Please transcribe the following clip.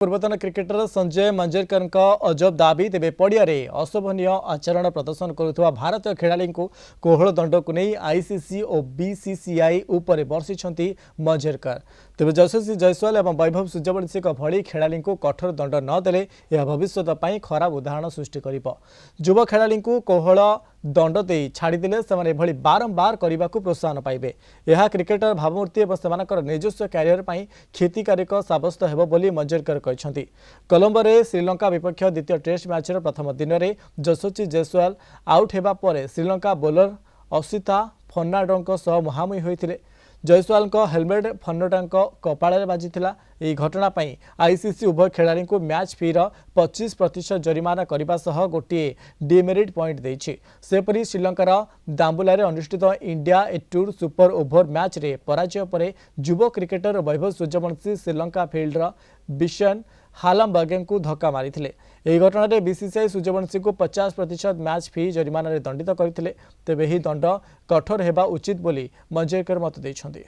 पूर्वतन क्रिकेटर संजय मंजरेकर अजब दाबी तेज पड़िया अशोभनीय आचरण प्रदर्शन करुवा भारतीय खेला को कोहल दंड को नहीं आईसीसी और बीसीसीआई उपर बर्षिंट मंजरेकर तेज यशस्वी जायसवाल और वैभव सूर्यवंशी भली खेला को कठोर दंड नदेले यह भविष्य खराब उदाहरण सृष्टि कर युव खेला को कोहल दंड दे छाड़देले से बारंबार करने को प्रोत्साहन पाइबे। यह क्रिकेटर भावमूर्ति और सेमानकर निजस्व क्यारियर पर क्षतिकारक साब्यस्त हेब बोली मंजरेकर कहते। कोलंबो रे श्रीलंका विपक्ष द्वितीय टेस्ट मैच प्रथम दिन में यशस्वी जायसवाल आउट होगा पर श्रीलंका बोलर असिता फर्नांडो मुहांमुही होते। जायसवाल हेलमेट फर्नांडो कपाल बाजिला। यह घटना आईसीसी उभय खेला को मैच फी 25% जरिमाना करने सह गोटे डिमेरिट पॉइंट देछि। सेपरी श्रीलंकार दाम्बुला अनुष्ठित इंडिया ए टूर सुपर ओभर मैच रे पराजय पर युव क्रिकेटर वैभव सूर्यवंशी श्रीलंका फील्डर बिशन हालाम्बागे को धक्का मारी। यह घटना में बीसीसीआई सूर्यवंशी को 50% मैच फी जरिमाना दंडित करते। तेबे यह दंड कठोर होगा उचित बोली मंजरेकर मत देइछन्ति।